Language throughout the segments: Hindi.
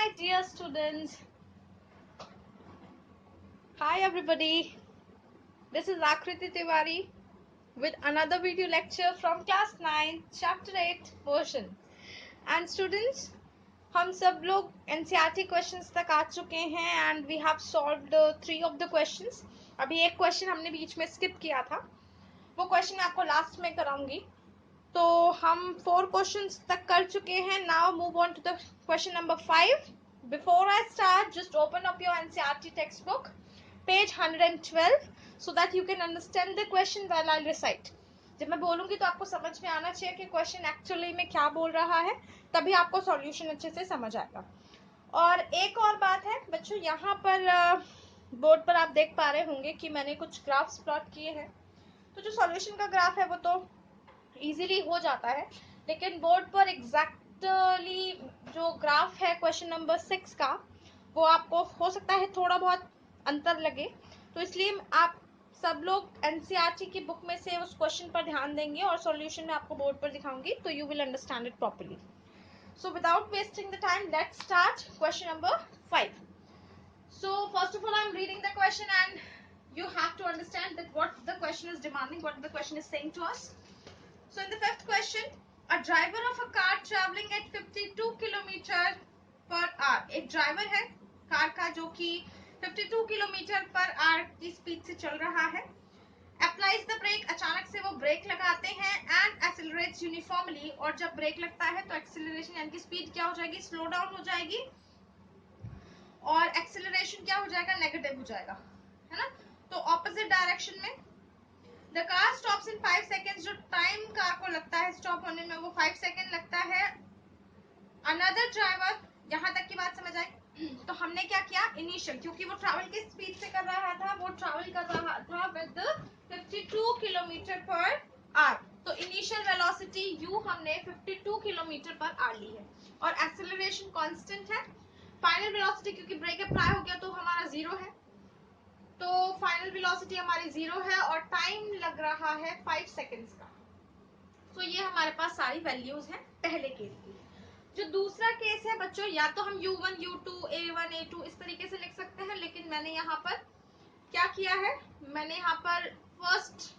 Hi dear students. Hi everybody. This is Akriti Tiwari with another video lecture from class 9 chapter 8 motion. And students, हम सब लोग NCERT questions तक आ चुके हैं and we have solved 3 of the questions. अभी एक question हमने बीच में skip किया था, वो question मैं आपको last में कराऊंगी. तो हम 4 questions तक कर चुके हैं. Now move on to the question number 5. Before I start, just open up your NCERT textbook, page 112, so that you can understand the question while I recite. जब मैं बोलूँगी तो आपको समझ में आना चाहिए कि क्वेश्चन एक्चुअली में क्या बोल रहा है, तभी आपको सॉल्यूशन अच्छे से समझ आएगा. और एक और बात है बच्चों, यहाँ पर बोर्ड पर आप देख पा रहे होंगे कि मैंने कुछ ग्राफ्स प्लॉट किए हैं. तो जो सॉल्यूशन का ग्राफ है वो तो इजीली हो जाता है, लेकिन बोर्ड पर एग्जैक्टली जो ग्राफ है क्वेश्चन नंबर 6 का, वो आपको हो सकता है थोड़ा बहुत अंतर लगे. तो इसलिए आप सब लोग एनसीईआरटी की बुक में से उस क्वेश्चन पर ध्यान देंगे और सॉल्यूशन में आपको बोर्ड पर दिखाऊंगी, तो you will understand it properly. So without wasting the time, let's start question number 5. So first of all, I'm reading the question and you have to understand that what the question is demanding, what the question is saying to us. So in the fifth question, a driver of a car traveling at 52 kilometre per hour, एक ड्राइवर है कार का जो कि 52 किलोमीटर पर आवर की स्पीड से चल रहा है. अप्लाइज द ब्रेक, अचानक से वो ब्रेक लगाते हैं. एंड एक्सेलरेट्स यूनिफॉर्मली, और जब ब्रेक लगता है तो एक्सेलरेशन यानी कि स्पीड क्या हो जाएगी, स्लो डाउन हो जाएगी, और एक्सेलरेशन क्या हो जाएगा, नेगेटिव हो जाएगा, है ना. तो ऑपोजिट डायरेक्शन में The car stops in 5 seconds. जो टाइम कार को लगता है स्टॉप होने में वो 5 सेकेंड लगता है. Another driver, यहाँ तक की बात समझ आई. तो हमने क्या किया, इनिशियल, क्योंकि वो ट्रैवल की स्पीड से कर रहा था, वो ट्रैवल कर रहा था विद 52 किलोमीटर पर आवर. तो इनिशियल वेलोसिटी u हमने 52 किलोमीटर पर आवर ली है, और एक्सेलरेशन कांस्टेंट है. फाइनल वेलोसिटी क्योंकि ब्रेक अप्लाई हो गया तो हमारा 0 है, तो फाइनल वेलोसिटी हमारी 0 है, और टाइम लग रहा है 5 सेकेंड्स का. तो ये हमारे पास सारी वैल्यूज हैं पहले केस की. जो दूसरा केस है बच्चों, या तो हम u1 u2 a1 a2 इस तरीके से लिख सकते हैं, लेकिन मैंने यहाँ पर क्या किया है, मैंने यहाँ पर फर्स्ट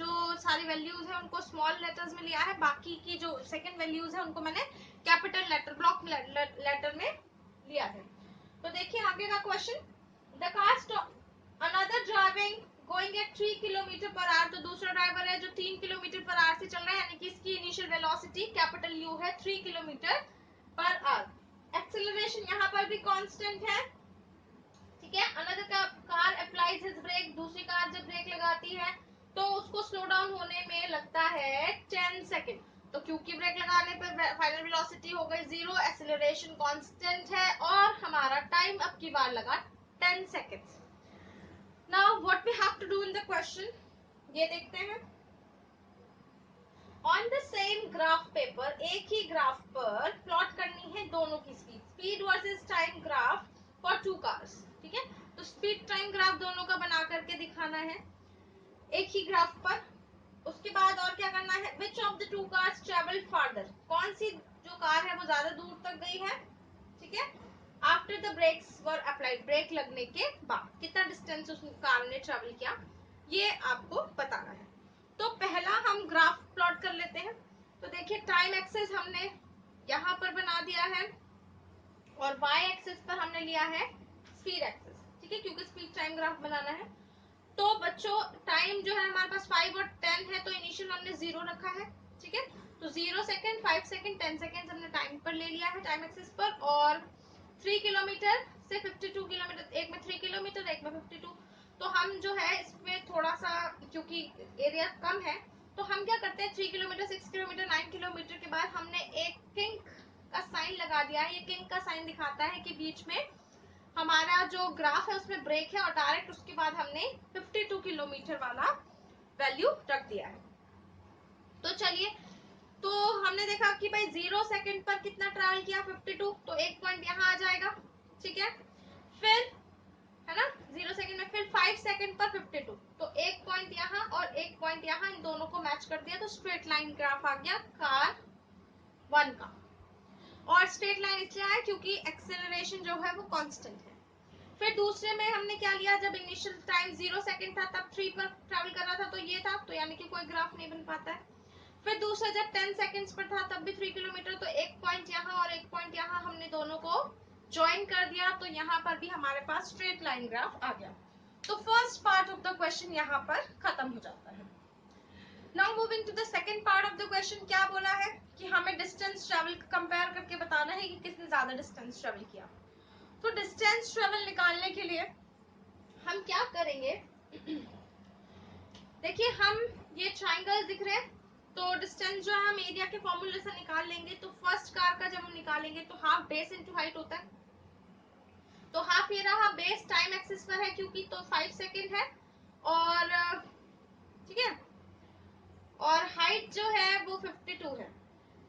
जो सारी वैल्यूज है उनको स्मॉल लेटर्स में लिया है, बाकी की जो सेकंड वैल्यूज है उनको मैंने कैपिटल लेटर ब्लॉक लेटर में लिया है. तो देखिए आगे का question, the car stop Another driving going at 3 kilometre per hour. तो दूसरा ड्राइवर है जो 3 किलोमीटर पर आवर से चल रहा है, यानी कि इसकी इनिशियल वेलोसिटी कैपिटल U है 3 किलोमीटर पर आवर. एक्सेलरेशन यहाँ पर भी कांस्टेंट है, ठीक है. Another car applies his brake, दूसरी कार जब ब्रेक लगाती है तो उसको स्लो डाउन होने में लगता है 10 सेकेंड. तो क्योंकि ब्रेक लगाने पर फाइनल वेलोसिटी हो गई 0, एक्सेलरेशन कांस्टेंट है, और हमारा टाइम अब की बार लगा 10 seconds. Now what we have to do in the question, ये देखते हैं. On the same graph paper, एक ही ग्राफ पर प्लॉट करनी है दोनों की speed versus time graph for 2 cars, ठीक है. तो स्पीड टाइम ग्राफ दोनों का बना करके दिखाना है एक ही ग्राफ पर. उसके बाद और क्या करना है, which of the 2 cars travel farther, कौन सी जो कार है वो ज्यादा दूर तक गई है, ठीक है. After the brakes were applied, brake लगने के बाद कितना डिस्टेंस उस कार ने ट्रेवल किया, ये आपको बताना है. तो पहला हम ग्राफ प्लॉट कर लेते हैं. तो देखिए टाइम एक्सिस हमने यहाँ पर बना दिया है, और वाई एक्सिस पर हमने लिया है स्पीड एक्सिस, ठीक है, क्योंकि स्पीड टाइम ग्राफ बनाना है. तो बच्चों टाइम जो है हमारे पास 5 और 10 है, तो इनिशियल हमने 0 रखा है, ठीक है. तो 0 सेकेंड, 5 सेकेंड, 10 सेकेंड हमने टाइम पर ले लिया है टाइम एक्सिस पर. और 3 किलोमीटर से 52 किलोमीटर, एक में 3 किलोमीटर एक में 52. तो हम जो है इसमें थोड़ा सा, क्योंकि एरिया कम है, तो हम क्या करते हैं 3 किलोमीटर 6 किलोमीटर 9 किलोमीटर के बाद हमने एक किंग का साइन लगा दिया है. ये किंग का साइन दिखाता है कि बीच में हमारा जो ग्राफ है उसमें ब्रेक है, और डायरेक्ट उसके बाद हमने 52 किलोमीटर वाला वैल्यू रख दिया है. तो चलिए, तो हमने देखा कि भाई 0 सेकंड पर कितना ट्रैवल किया 52, तो एक पॉइंट यहाँ आ जाएगा, ठीक है. फिर है ना 0 सेकंड में, फिर 5 सेकंड पर 52, तो एक पॉइंट यहाँ और एक पॉइंट यहाँ, इन दोनों को मैच कर दिया तो स्ट्रेट लाइन ग्राफ आ गया कार 1 का. और स्ट्रेट लाइन इसलिए आया क्योंकि जो है वो कांस्टेंट है। फिर दूसरे में हमने क्या लिया, जब इनिशियल टाइम 0 सेकंड था तब 3 पर ट्रैवल कर रहा था, तो ये था, तो यानी कि कोई ग्राफ नहीं बन पाता है। फिर दूसरा जब 10 सेकंड्स पर था तब भी 3 किलोमीटर, तो एक पॉइंट यहाँ और एक पॉइंट यहाँ हमने दोनों को ज्वाइन कर दिया, तो यहाँ पर भी हमारे पास स्ट्रेट लाइन ग्राफ आ गया। तो first part of the question यहाँ पर खत्म हो जाता है। Now moving to the second part of the question, क्या बोला है कि हमें डिस्टेंस ट्रेवल कंपेयर करके बताना है कि किसने ज्यादा डिस्टेंस ट्रेवल किया। तो डिस्टेंस ट्रेवल निकालने के लिए हम क्या करेंगे, देखिए हम ये ट्राइंगल दिख रहे हैं, तो डिस्टेंस जो है हम एरिया के फॉर्मूले से निकाल लेंगे। तो फर्स्ट कार का जब हम निकालेंगे तो हाफ बेस इनटू हाइट होता है, तो हाफ ये रहा, बेस टाइम एक्सिस पर है क्योंकि, तो 5 सेकंड है, और ठीक है, और हाइट जो है वो 52 है।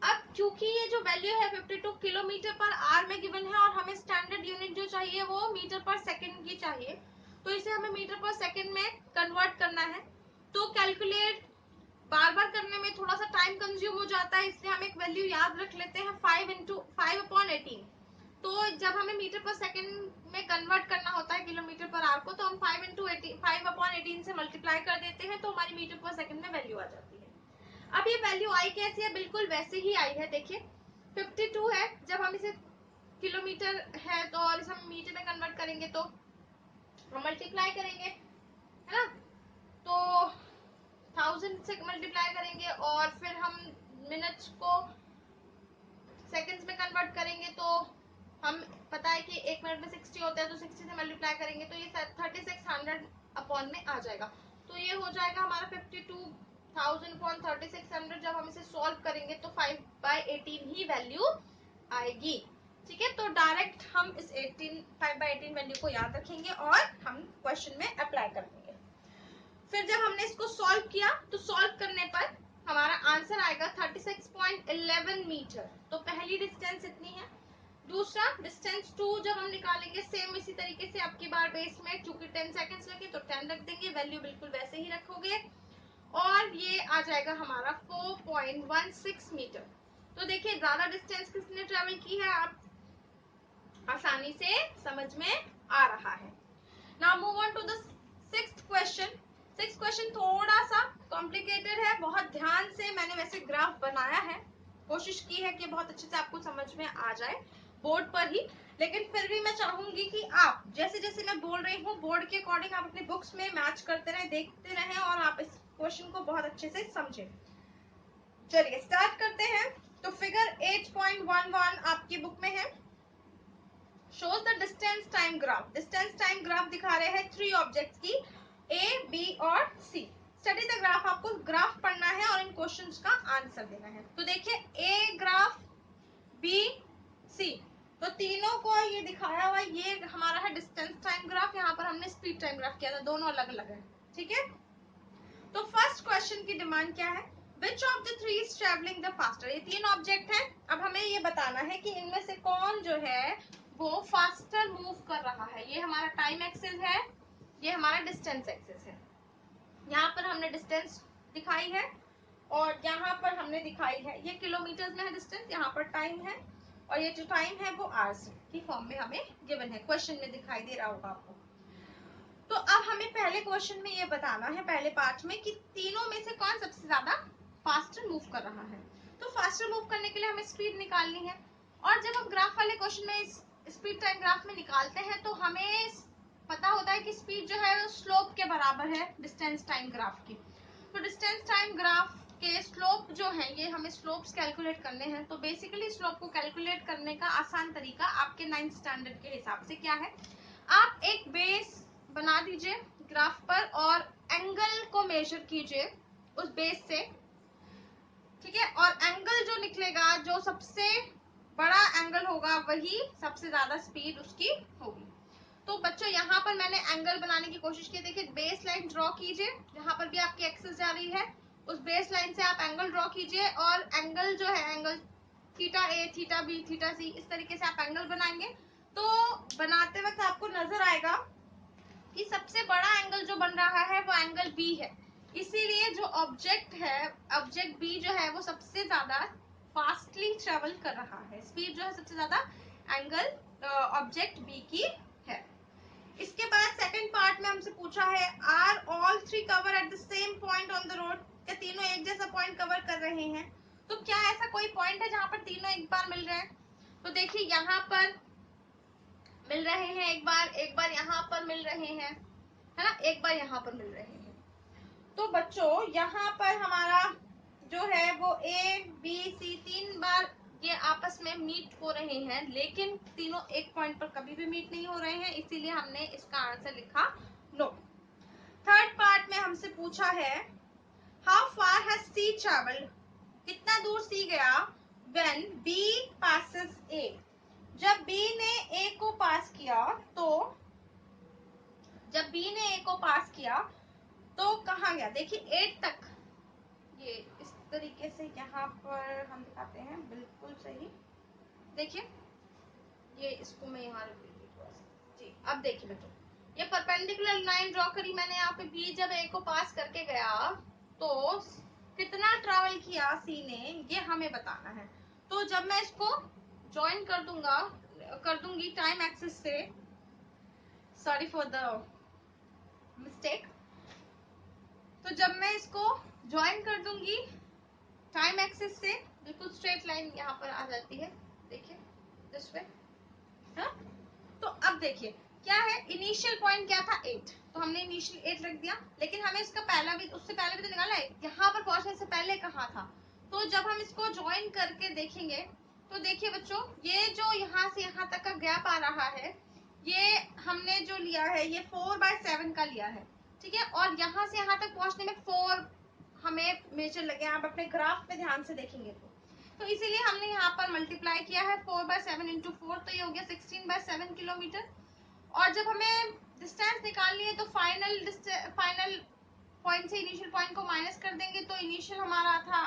अब क्योंकि ये जो वैल्यू है 52 किलोमीटर पर आवर में गिवन है और हमें स्टैंडर्ड यूनिट जो चाहिए वो मीटर पर सेकंड की चाहिए, तो इसे हमें मीटर पर सेकंड में कन्वर्ट करना है। तो कैलकुलेट बार बार करने में थोड़ा सा टाइम कंज्यूम हो जाता है, इसलिए हम एक वैल्यू याद रख लेते हैं 5/18। तो जब हमें मीटर पर सेकंड में कन्वर्ट करना होता है किलोमीटर पर आवर को, तो हम 5/18 से मल्टीप्लाई कर देते हैं, तो हमारी मीटर पर सेकंड में वैल्यू आ जाती है। अब ये वैल्यू आई कैसी है, बिल्कुल वैसे ही आई है, देखिए 52 है, जब हम इसे किलोमीटर है तो और इसे हम मीटर में कन्वर्ट करेंगे तो हम मल्टीप्लाई करेंगे, है ना, तो 1000 से मल्टीप्लाई करेंगे और फिर हम मिनट्स को सेकंड्स में कन्वर्ट करेंगे, तो हम पता है कि 1 मिनट में 60 होता है, तो 60 से मल्टीप्लाई करेंगे तो ये 3600 अपॉन में आ जाएगा। तो ये हो जाएगा हमारा 52,000 अपॉन 3600। जब हम इसे सॉल्व करेंगे तो 5/18 ही वैल्यू आएगी। ठीक है, तो डायरेक्ट हम इस 5/18 वैल्यू को याद रखेंगे और हम क्वेश्चन में अप्लाई कर देंगे। फिर जब हमने इसको सॉल्व किया तो सॉल्व करने पर हमारा आंसर आएगा 36.11 मीटर। तो पहली डिस्टेंस इतनी है। दूसरा डिस्टेंस 2 जब हम निकालेंगे सेम इसी तरीके से, अब की बार बेस में चूंकि 10 सेकंड्स लगे तो 10 रख देंगे, वैल्यू बिल्कुल वैसे ही रखोगे, और ये आ जाएगा हमारा 4.16 मीटर। तो देखिए ज्यादा डिस्टेंस किसने ट्रेवल की है, आप आसानी से समझ में आ रहा है। Now move on to the sixth question. Sixth question थोड़ा सा कॉम्प्लिकेटेड है, बहुत ध्यान से मैंने वैसे ग्राफ बनाया है, कोशिश की है कि बहुत अच्छे से आपको समझ में आ जाए बोर्ड पर ही, लेकिन फिर भी मैं चाहूंगी कि आप जैसे जैसे मैं बोल रही हूँ बोर्ड के अकॉर्डिंग आप अपने बुक्स में मैच करते रहे, देखते रहे और आप इस क्वेश्चन को बहुत अच्छे से समझें। चलिए स्टार्ट करते हैं। तो फिगर 8.11 आपकी बुक में है, shows the distance time graph. Distance time graph दिखा रहे हैं 3 ऑब्जेक्ट्स की, A, B और C. स्टडी द ग्राफ, आपको ग्राफ पढ़ना है और इन क्वेश्चंस का आंसर देना है। तो देखिए A ग्राफ, B, C, तो तीनों को ये दिखाया हुआ, ये हमारा है डिस्टेंस टाइम ग्राफ, यहाँ पर हमने स्पीड टाइम ग्राफ किया था, दोनों अलग अलग है। ठीक है, तो फर्स्ट क्वेश्चन की डिमांड क्या है, Which of the three is traveling the faster? ये 3 ऑब्जेक्ट है, अब हमें ये बताना है कि इनमें से कौन जो है वो फास्टर मूव कर रहा है। ये हमारा टाइम एक्सिस है, ये हमारा डिस्टेंस एक्सिस है। यहाँ पर हमने डिस्टेंस दिखाई है और यहाँ पर हमने दिखाई है, ये किलोमीटर में है डिस्टेंस, यहाँ पर टाइम है, और ये जो टाइम है वो आवर्स की फॉर्म में हमें गिवन है, क्वेश्चन में दिखाई दे रहा होगा आपको। तो अब हमें पहले क्वेश्चन में ये बताना है, पहले पार्ट में, कि तीनों में से कौन सबसे ज्यादा फास्टर मूव कर रहा है। तो फास्टर मूव करने के लिए हमें स्पीड निकालनी है, और जब हम ग्राफ वाले क्वेश्चन में स्पीड टाइम ग्राफ में निकालते हैं तो हमें पता होता है कि स्पीड जो है वो स्लोप के बराबर है डिस्टेंस टाइम ग्राफ की। तो डिस्टेंस टाइम ग्राफ के स्लोप जो है, ये हमें स्लोप्स कैलकुलेट करने हैं। तो बेसिकली स्लोप को कैलकुलेट करने का आसान तरीका आपके 9th स्टैंडर्ड के हिसाब से क्या है, आप एक बेस बना दीजिए ग्राफ पर और एंगल को मेजर कीजिए उस बेस से। ठीक है, और एंगल जो निकलेगा, जो सबसे बड़ा एंगल होगा वही सबसे ज्यादा स्पीड उसकी होगी। तो बच्चों यहाँ पर मैंने एंगल बनाने की कोशिश की, देखिए बेस लाइन ड्रॉ कीजिए, यहाँ पर भी आपकी एक्सिस जा रही है, उस बेस लाइन से आप एंगल ड्रॉ कीजिए, और एंगल जो है, एंगल थीटा ए, थीटा बी, थीटा सी, इस तरीके से आप एंगल बनाएंगे। तो बनाते वक्त आपको नजर आएगा कि सबसे बड़ा एंगल जो बन रहा है वो एंगल बी है, इसीलिए जो ऑब्जेक्ट है, ऑब्जेक्ट बी जो है वो सबसे ज्यादा फास्टली ट्रेवल कर रहा है, स्पीड जो है सबसे ज्यादा एंगल ऑब्जेक्ट बी की है। इसके बाद सेकंड पार्ट में हमसे पूछा है are all three cover at the same point on the road, क्या तीनों एक जैसा पॉइंट कवर कर रहे हैं? तो क्या ऐसा कोई पॉइंट है जहां पर तीनों एक बार मिल रहे हैं? तो देखिए यहाँ पर मिल रहे हैं, एक बार यहाँ पर मिल रहे हैं, है ना, एक बार यहाँ पर मिल रहे हैं। तो बच्चों यहाँ पर हमारा जो है वो ए बी सी तीन बार ये आपस में मीट हो रहे हैं, लेकिन तीनों एक पॉइंट पर कभी भी मीट नहीं हो रहे हैं, इसीलिए हमने इसका आंसर लिखा नो। थर्ड पार्ट में हमसे पूछा है how far has C travelled, कितना दूर सी गया व्हेन बी पासेस ए, जब बी ने ए को पास किया, तो जब बी ने ए को पास किया तो कहाँ गया? देखिए 8 तक, ये इस तरीके से यहाँ पर हम दिखाते हैं, बिल्कुल सही। देखिए ये इसको मैं यहाँ रख देती हूँ जी। अब देखिए बच्चों, ये परपेंडिकुलर लाइन ड्रॉ करी मैंने यहाँ पे, बी जब ए को पास करके गया तो कितना ट्रैवल किया सी ने, ये हमें बताना है। तो जब मैं इसको ज्वाइन कर दूंगी टाइम एक्सिस से, सॉरी फॉर द मिस्टेक, तो जब मैं इसको ज्वाइन कर दूंगी टाइम एक्सिस से, बिल्कुल स्ट्रेट लाइन यहाँ पर आ जाती है, देखिए दिस वे, हाँ? तो अब देखिए क्या है, इनिशियल पॉइंट क्या था 8, तो हमने इनिशियल 8 रख दिया, लेकिन हमें इसका पहला भी, उससे पहले भी तो निकाला है, यहाँ पर पहुंचने से पहले कहाँ था। तो जब हम इसको ज्वाइन करके देखेंगे तो देखिए बच्चों, ये जो यहाँ से यहाँ तक का गैप आ रहा है, ये हमने जो लिया है ये 4/7 का लिया है, ठीक है, और यहाँ से यहाँ तक पहुंचने में 4 हमें मेजर लगे, आप अपने ग्राफ पे ध्यान से देखेंगे तो इसीलिए हमने यहाँ पर मल्टीप्लाई किया है 4/7 इंटू 4, तो ये हो गया 16/7 किलोमीटर। और जब हमें डिस्टेंस निकालनी है तो फाइनल पॉइंट से इनिशियल पॉइंट को माइनस कर देंगे, तो इनिशियल हमारा था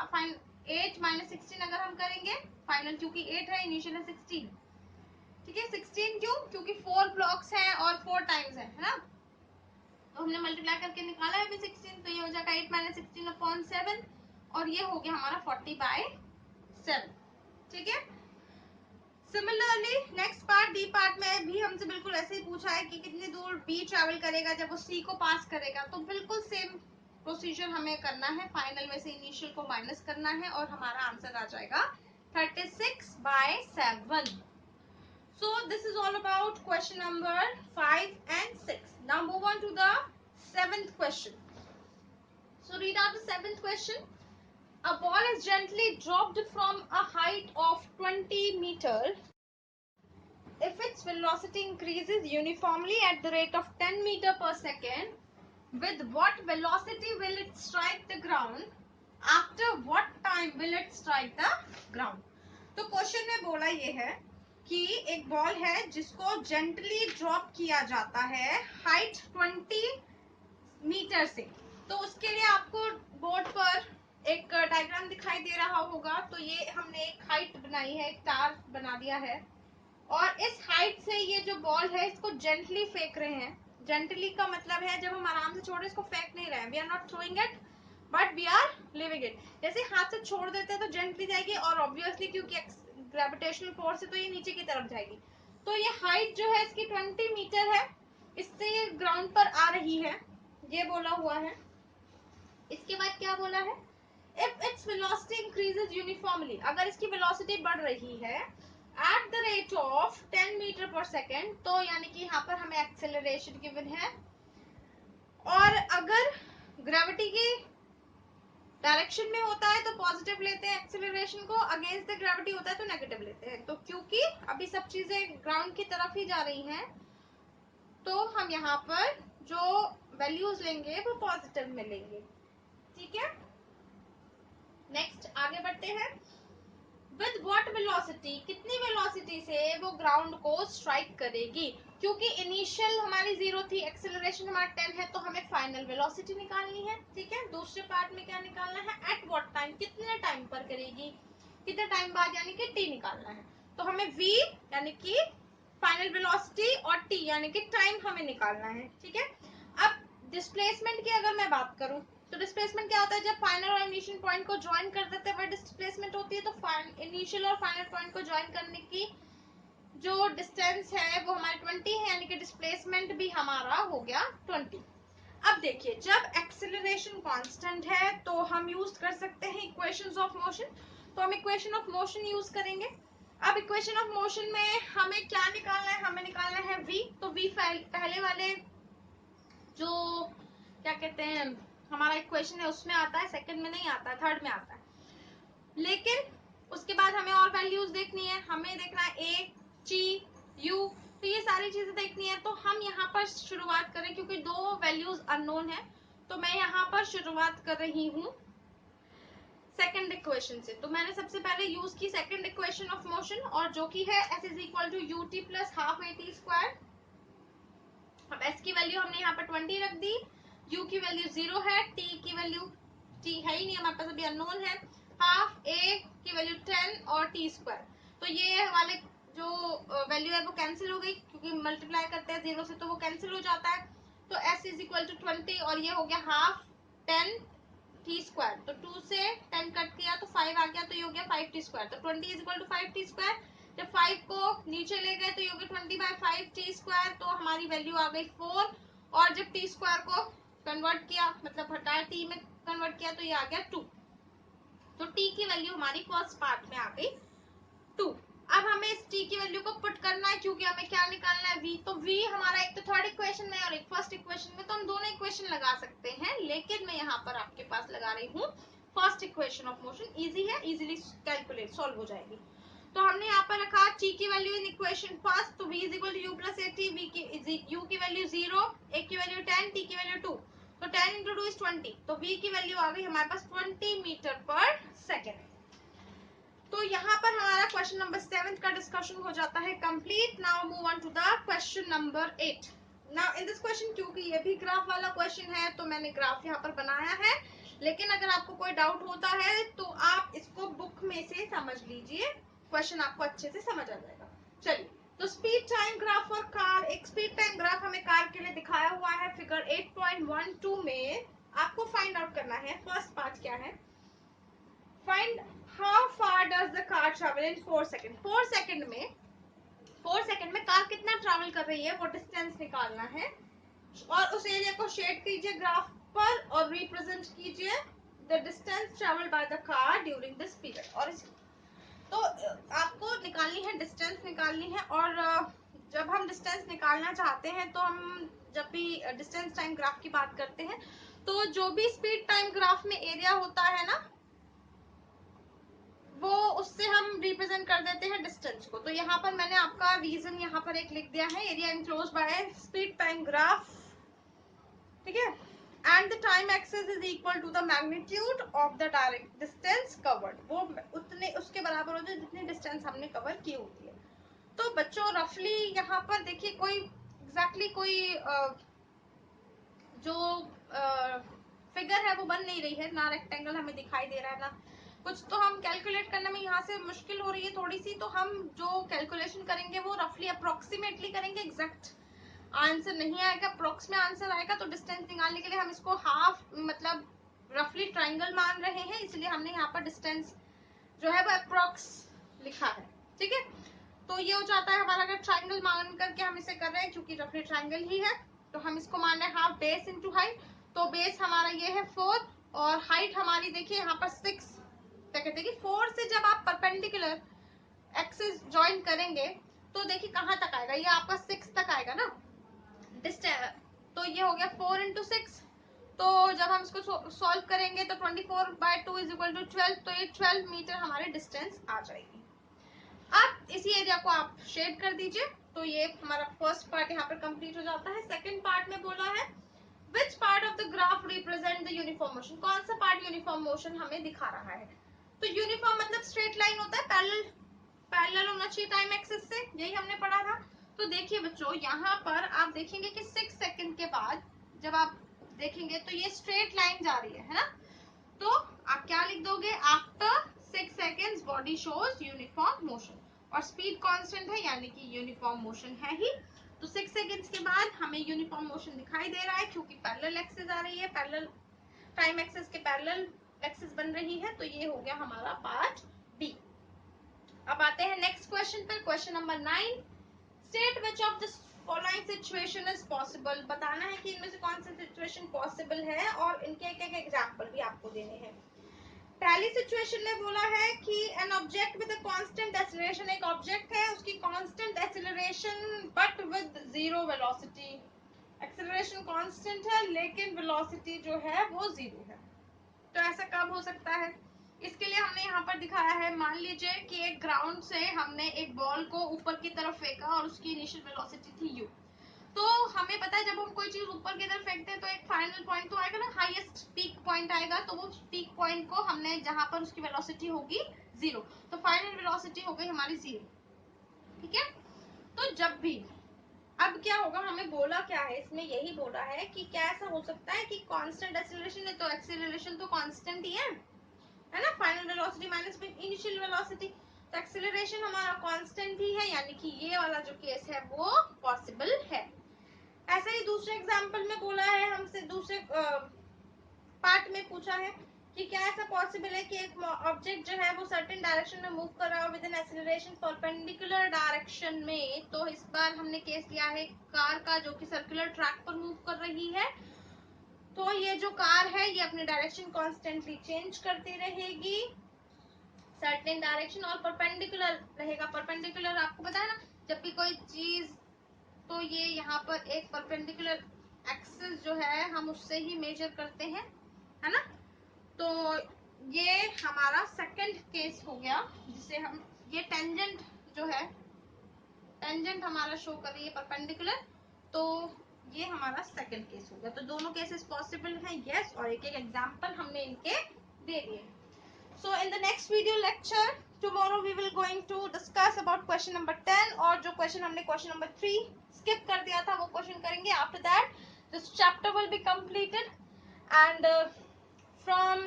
8 - 16 अगर हम करेंगे फाइनल, क्योंकि 8 है, इनिशियल है 16, ठीक है। 16 क्यों? क्योंकि 4 ब्लॉक्स हैं और 4 टाइम्स है ना, तो हमने मल्टीप्लाई करके निकाला है अभी 16, तो ये हो जाएगा 8 - 16/7, और ये हो गया हमारा 40/7, ठीक है। Similarly next part D part में भी हमसे बिल्कुल ऐसे ही पूछा है कि कितनी दूर बी ट्रैवल करेगा जब वो सी को पास करेगा, तो बिल्कुल सेम प्रोसीजर हमें करना है, फाइनल में से इनिशियल को माइनस करना है और हमारा आंसर आ जाएगा 36/7। So this is all about question number 5 and 6. Now move on to the 7th question. So read out the 7th question. A ball is gently dropped from a height of 20 meters. If its velocity increases uniformly at the rate of 10 meters per second, with what velocity will it strike the ground? After what time will it strike the ground? तो क्वेश्चन में बोला ये है कि एक बॉल है जिसको जेंटली ड्रॉप किया जाता है हाइट 20 मीटर से, तो उसके लिए आपको बोर्ड पर एक डायग्राम दिखाई दे रहा होगा, तो ये हमने एक हाइट बनाई है, एक टार बना दिया है, और इस हाइट से ये जो बॉल है इसको जेंटली फेंक रहे हैं। जेंटली का मतलब है जब हम आराम से छोड़ रहे, इसको फेंक नहीं रहे हैं, we are not throwing it but we are living it. जैसे हाथ से छोड़ देते हैं तो जेंटली जाएगी, और ऑब्वियसली क्योंकि ग्रेविटेशनल फोर्स है तो ये नीचे की तरफ जाएगी। तो ये हाइट जो है इसकी 20 मीटर है, इससे ये ग्राउंड पर आ रही है, ये बोला हुआ है। इसके बाद क्या बोला है, if its velocity increases uniformly, अगर इसकी वेलोसिटी बढ़ रही है at the rate of 10 metre per second, तो यानी कि यहाँ पर हमें एक्सेलरेशन गिवन है, और अगर ग्रेविटी की डायरेक्शन में होता है तो पॉजिटिव लेते हैं एक्सेलरेशन को, अगेंस्ट द ग्रेविटी होता है तो नेगेटिव लेते हैं। तो क्योंकि अभी सब चीजें ग्राउंड की तरफ ही जा रही हैं, तो हम यहाँ पर जो वैल्यूज लेंगे वो पॉजिटिव में लेंगे, ठीक है। नेक्स्ट आगे बढ़ते हैं, विद व्हाट वेलोसिटी, कितनी वेलोसिटी से वो ग्राउंड को स्ट्राइक करेगी, क्योंकि इनिशियल हमारी 0 थी, एक्सेलरेशन हमारा 10 है, तो हमें फाइनल वेलोसिटी निकालनी है, ठीक है। दूसरे पार्ट में क्या निकालना है, एट व्हाट टाइम, कितने टाइम पर करेगी, कितने टाइम बाद, यानी कि टी निकालना है। तो हमें v यानी कि फाइनल वेलोसिटी और t यानी कि टाइम हमें निकालना है, ठीक है। अब डिस्प्लेसमेंट की अगर मैं बात करूं तो डिस्प्लेसमेंट क्या होता है, जब फाइनल और इनिशियल पॉइंट को ज्वाइन कर देते हैं वह डिस्प्लेसमेंट होती है। तो इनिशियल और फाइनल पॉइंट को ज्वाइन करने की जो डिस्टेंस है वो हमारा 20 है, यानी कि डिस्प्लेसमेंट भी हमारा हो गया 20। अब देखिए, जब एक्सेलरेशन कांस्टेंट है तो हम यूज कर सकते हैं इक्वेशंस ऑफ मोशन। तो हम इक्वेशन ऑफ मोशन यूज करेंगे। अब इक्वेशन ऑफ मोशन में हमें क्या निकालना है? हमें निकालना है v। तो v पहले वाले जो क्या कहते हैं हमारा इक्वेशन है उसमें आता है, सेकंड में नहीं आता है, थर्ड में आता है। लेकिन उसके बाद हमें और वैल्यूज देखनी है, हमें देखना है a, g, u, तो ये सारी चीजें देखनी है। तो हम यहाँ पर शुरुआत करें, क्योंकि दो वैल्यूज अननोन है, तो मैं यहाँ पर शुरुआत कर रही हूँ सेकंड इक्वेशन से। तो मैंने सबसे पहले यूज की सेकंड इक्वेशन ऑफ मोशन, और जो की है s is equal to u t plus half a t square. अब s की वैल्यू हमने यहाँ पर 20 रख दी, u की वैल्यू 0 है, t की वैल्यू t है ही नहीं हमारे पास, अभी अननोन है, हाफ a की वैल्यू 10 और t स्क्वायर। तो ये हमारे जो वैल्यू है वो कैंसिल हो गई, क्योंकि मल्टीप्लाई करते हैं 0 से तो वो कैंसिल हो जाता है। तो s इज इक्वल टू 20 और ये हो गया हाफ 10 टी स्क्वायर। तो 2 से 10 कट किया तो 5 आ गया, तो ये हो गया 5 टी स्क्वायर। तो 20 is equal to 5 t square. जब 5 को नीचे ले गए तो ये हो गया 20 बाय 5 टी स्क्वायर। तो हमारी वैल्यू आ गई 4, और जब टी स्क्वायर को कन्वर्ट किया, मतलब हटाया टी में कन्वर्ट किया, तो ये आ गया 2। तो टी की वैल्यू हमारी फर्स्ट पार्ट में आ गई 2। अब हमें इस t की वैल्यू को पुट करना है, क्योंकि हमें क्या निकालना है v। तो v हमारा एक तो थर्ड इक्वेशन में और एक फर्स्ट इक्वेशन में, तो हम दोनों इक्वेशन लगा सकते हैं, लेकिन मैं यहाँ पर आपके पास लगा रही हूँ first equation of motion. Easy है, इजीली कैलकुलेट सॉल्व हो जाएगी। तो हमने यहाँ पर रखा t की वैल्यू इन इक्वेशन फर्स्ट, तो v is equal to u plus a t, u की वैल्यू 0, a की वैल्यू 10, t की वैल्यू 2। तो 10 इंटू 2 इज 20, तो v की वैल्यू आ गई हमारे पास 20 मीटर पर सेकेंड। तो यहाँ पर हमारा क्वेश्चन नंबर 7 का डिस्कशन हो जाता है complete. Now move on to the question number 8। Now in this question, क्योंकि ये भी ग्राफ वाला क्वेश्चन है तो मैंने ग्राफ यहाँ पर बनाया है, लेकिन अगर आपको कोई डाउट होता है तो आप इसको बुक में से समझ लीजिए, क्वेश्चन आपको अच्छे से समझ आ जाएगा। चलिए, तो speed time graph for car, एक स्पीड टाइम ग्राफ हमें कार के लिए दिखाया हुआ है फिगर 8.12 में। आपको फाइंड आउट करना है फर्स्ट पार्ट क्या है, find how far does the car travel in 4 second. 4 second में कार कितना ट्रैवल कर रही है वो डिस्टेंस निकालना है, और उस एरिया को शेड कीजिए ग्राफ पर और रिप्रेजेंट कीजिए the distance travel by the car during this period. और तो आपको निकालनी है, डिस्टेंस निकालनी है। और जब हम डिस्टेंस निकालना चाहते हैं तो हम जब भी डिस्टेंस टाइम ग्राफ की बात करते हैं, तो जो भी स्पीड टाइम ग्राफ में एरिया होता है ना, वो उससे हम रिप्रेजेंट कर देते हैं डिस्टेंस को। तो यहाँ पर मैंने आपका रीजन यहाँ पर एक लिख दिया है, area enclosed by speed time graph, ठीक है। And the time axes is equal to the magnitude of the direct distance covered, वो उतने उसके बराबर होता है जितनी डिस्टेंस हमने कवर की होती है। तो बच्चों रफली यहाँ पर देखिए, कोई एग्जैक्टली कोई जो फिगर है वो बन नहीं रही है, ना रेक्टेंगल हमें दिखाई दे रहा है, ना कुछ। तो हम कैलकुलेट करने में यहाँ से मुश्किल हो रही है थोड़ी सी, तो हम जो कैलकुलेशन करेंगे वो रफली अप्रोक्सीमेटली करेंगे, एग्जैक्ट आंसर नहीं आएगा। अप्रोक्स में आंसर आएगा, तो डिस्टेंस निकालने के लिए हम इसको हाफ मतलब रफली ट्राइंगल मान रहे हैं, इसलिए हमने यहाँ पर डिस्टेंस जो है वो अप्रोक्स लिखा है, ठीक है। तो ये हो जाता है हमारा, अगर ट्राइंगल मान करके हम इसे कर रहे हैं, क्योंकि रफली ट्राइंगल ही है, तो हम इसको मान रहे हैं हाफ बेस इंटू हाइट। तो बेस हमारा ये है 4, और हाइट हमारी देखिए यहाँ पर 6। क्या कहते हैं कि 4 से जब आप परपेंडिकुलर एक्सिस ज्वाइन करेंगे तो देखिए कहाँ तक आएगा, ये आपका 6 तक आएगा ना डिस्टेंस। तो ये हो गया 4 इंटू 6। तो जब हम इसको सॉल्व करेंगे तो 24 बाय 2 इज इक्वल टू 12, तो ये 12 मीटर हमारे डिस्टेंस आ जाएगी। अब इसी एरिया को आप शेड कर दीजिए, तो ये हमारा फर्स्ट पार्ट यहाँ पर कंप्लीट हो जाता है। सेकंड पार्ट में बोला है which part of the graph represent the uniform motion, कौन सा पार्ट यूनिफॉर्म मोशन हमें दिखा रहा है। तो यूनिफॉर्म मतलब स्ट्रेट लाइन होता है, पैरेलल होना चाहिए टाइम एक्सिस से, यही हमने पढ़ा था। तो देखिए बच्चों, यहाँ पर आप देखेंगे कि 6 सेकंड के बाद जब आप देखेंगे तो ये स्ट्रेट लाइन जा रही है ना। तो आप क्या लिख दोगे, after 6 seconds body shows uniform motion, और स्पीड कांस्टेंट है यानी कि यूनिफॉर्म मोशन है ही। तो 6 सेकेंड्स के बाद हमें यूनिफॉर्म मोशन दिखाई दे रहा है, क्योंकि पैरेलल एक्सिस आ रही है, पैरेलल टाइम एक्सिस के पैरेलल एक्सिस बन रही है। तो ये हो गया हमारा पार्ट बी। अब आते हैं नेक्स्ट क्वेश्चन पर। Question number 9, state which of the following situation is possible. बताना है कि इनमें से कौन सी सिचुएशन पॉसिबल है और इनके एक एक एग्जाम्पल भी आपको देने हैं। पहली सिचुएशन में बोला है कि an object with a constant acceleration, एक ऑब्जेक्ट है उसकी constant acceleration but with zero velocity. Acceleration constant है लेकिन वेलोसिटी जो है वो जीरो है। तो ऐसा कब हो सकता है? इसके लिए हमने यहाँ पर दिखाया है, मान लीजिए कि एक ग्राउंड से हमने एक बॉल को ऊपर की तरफ फेंका और उसकी इनिशियल वेलोसिटी थी u। तो हमें पता है जब हम कोई चीज ऊपर की तरफ फेंकते हैं तो एक फाइनल पॉइंट तो आएगा ना, हाईएस्ट पीक पॉइंट आएगा। तो वो पीक पॉइंट को हमने जहां पर उसकी वेलोसिटी होगी जीरो, तो फाइनल वेलोसिटी हो गई हमारी जीरो। ठीक है, तो जब भी अब क्या होगा, हमें बोला क्या है इसमें, यही बोला है कि क्या ऐसा हो सकता है कि कांस्टेंट एक्सीलरेशन है तो एक्सीलरेशन तो कांस्टेंट ही है ना, final velocity minus initial velocity, तो एक्सीलरेशन हमारा कांस्टेंट ही है, यानी कि ये वाला जो केस है वो पॉसिबल है। ऐसा ही दूसरे एग्जांपल में बोला है हमसे, दूसरे पार्ट में पूछा है कि क्या ऐसा पॉसिबल है कि एक ऑब्जेक्ट जो है वो सर्टेन डायरेक्शन में मूव कर रहा हो with an acceleration perpendicular direction में। तो इस बार हमने केस लिया है कार का जो कि सर्कुलर ट्रैक पर मूव कर रही है। तो ये जो कार है ये अपनी डायरेक्शन कॉन्स्टेंटली चेंज करती रहेगी, सर्टेन डायरेक्शन, और परपेंडिकुलर रहेगा। परपेंडिकुलर आपको पता है ना, जब भी कोई चीज, तो ये यहाँ पर एक परपेंडिकुलर एक्सिस जो है हम उससे ही मेजर करते हैं, है ना। तो ये हमारा सेकंड केस हो गया, जिसे हम, ये टेंजेंट जो है, टेंजेंट हमारा शो कर रही है परपेंडिकुलर, तो ये हमारा सेकंड केस हो गया। तो दोनों केसेस पॉसिबल हैं, यस, और एक एक एग्जांपल हमने इनके दे दिए। So in the next video lecture tomorrow we will going to discuss about question number 10, और जो question हमने question number 3 skip कर दिया था वो question करेंगे। After that this chapter will be completed, and from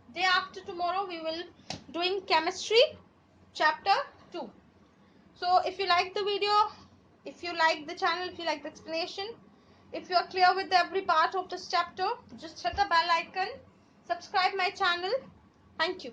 day after tomorrow we will doing chemistry chapter 2. So if you like the video, if you like the channel, if you like the explanation, if you are clear with every part of this chapter, just hit the bell icon, subscribe my channel. Thank you.